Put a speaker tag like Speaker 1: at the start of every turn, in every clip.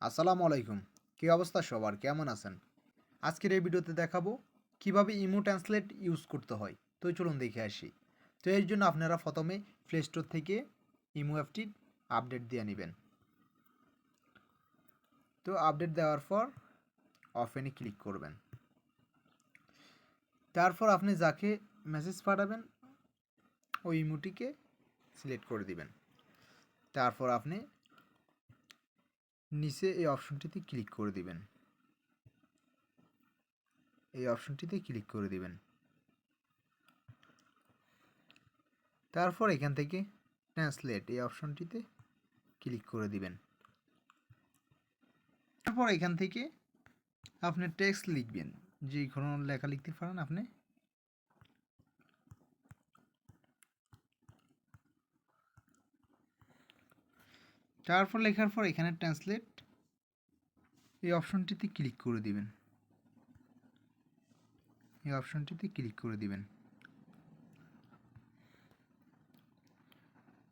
Speaker 1: আসসালামু আলাইকুম। কী অবস্থা সবার, কেমন আছেন? আজকের এই ভিডিওতে দেখাবো কিভাবে ইমো ট্রান্সলেট ইউজ করতে হয়। তো চলুন দেখে আসি। তো এর জন্য আপনারা প্রথমে প্লে স্টোর থেকে ইমো অ্যাপটি আপডেট দিয়ে নেবেন। তো আপডেট দেওয়ার পর ওপেনে ক্লিক করবেন। তারপর আপনি যাকে মেসেজ পাঠাবেন ওই ইমোটিকে সিলেক্ট করে দিবেন। তারপর আপনি নিচে এই অপশনটিতে ক্লিক করে দিবেন। এই অপশনটিতে ক্লিক করে দিবেন। তারপর এখান থেকে ট্রান্সলেট এই অপশনটিতে ক্লিক করে দিবেন। তারপর এখান থেকে আপনি টেক্সট লিখবেন, যে কোনো লেখা লিখতে পারেন আপনি। তারপর লেখার পর এখানে ট্রান্সলেট এই অপশনটিতে ক্লিক করে দিবেন। এই অপশনটিতে ক্লিক করে দিবেন।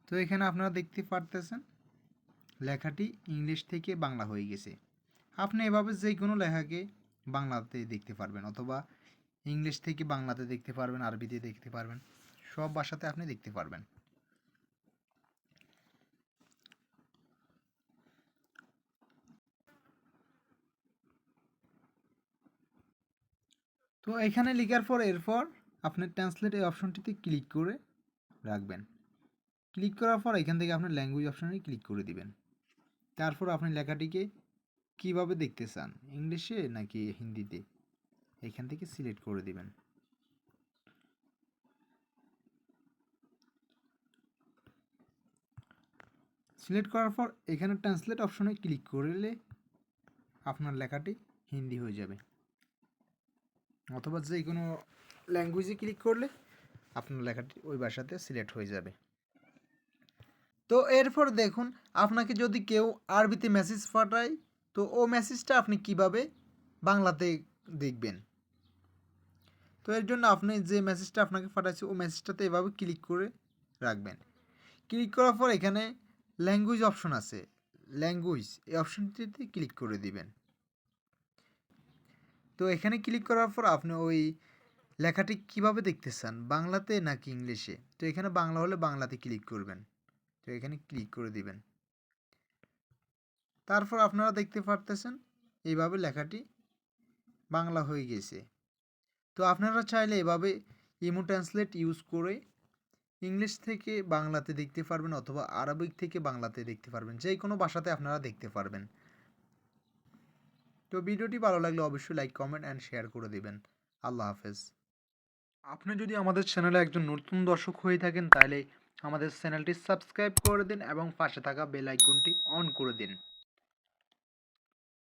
Speaker 1: তো এখানে আপনারা দেখতে পারতেছেন লেখাটি ইংলিশ থেকে বাংলা হয়ে গেছে। আপনি এভাবে যে কোনো লেখাকে বাংলাতে দেখতে পারবেন, অথবা ইংলিশ থেকে বাংলাতে দেখতে পারবেন, আরবিতে দেখতে পারবেন, সব ভাষাতে আপনি দেখতে পারবেন। তো এখানে লেখার পর এরপর আপনি ট্রান্সলেট এই অপশনটিতে ক্লিক করে রাখবেন। ক্লিক করার পর এখান থেকে আপনার ল্যাঙ্গুয়েজ অপশনে ক্লিক করে দিবেন। তারপর আপনি লেখাটিকে কিভাবে দেখতে চান, ইংলিশে নাকি হিন্দিতে, এখান থেকে সিলেক্ট করে দিবেন। সিলেক্ট করার পর এখানে ট্রান্সলেট অপশনে ক্লিক করলে আপনার লেখাটি হিন্দি হয়ে যাবে, অথবা যে কোনো ল্যাঙ্গুয়েজে ক্লিক করলে আপনার লেখাটি ওই ভাষাতে সিলেক্ট হয়ে যাবে। তো এরপর দেখুন, আপনাকে যদি কেউ আরবিতে মেসেজ পাঠায়, তো ও মেসেজটা আপনি কিভাবে বাংলাতে দেখবেন। তো এর জন্য আপনি যে মেসেজটা আপনাকে পাঠাচ্ছি ও মেসেজটাতে এভাবে ক্লিক করে রাখবেন। ক্লিক করার পর এখানে ল্যাঙ্গুয়েজ অপশন আছে, ল্যাঙ্গুয়েজ এই অপশনটিতে ক্লিক করে দিবেন। তো এখানে ক্লিক করার পর আপনি ওই লেখাটি কিভাবে দেখতে চান, বাংলাতে নাকি ইংলিশে। তো এখানে বাংলা হলে বাংলাতে ক্লিক করবেন। তো এখানে ক্লিক করে দিবেন। তারপর আপনারা দেখতে পারতেছেন এইভাবে লেখাটি বাংলা হয়ে গেছে। তো আপনারা চাইলে এভাবে ইমো ট্রান্সলেট ইউজ করে ইংলিশ থেকে বাংলাতে দেখতে পারবেন, অথবা আরবিক থেকে বাংলাতে দেখতে পারবেন, যে কোনো ভাষাতে আপনারা দেখতে পারবেন। তো ভিডিওটি ভালো লাগলে অবশ্যই লাইক, কমেন্ট অ্যান্ড শেয়ার করে দেবেন। আল্লাহ হাফেজ। আপনি যদি আমাদের চ্যানেলে একজন নতুন দর্শক হয়ে থাকেন তাহলে আমাদের চ্যানেলটি সাবস্ক্রাইব করে দিন এবং পাশে থাকা বেল আইকনটি অন করে দিন।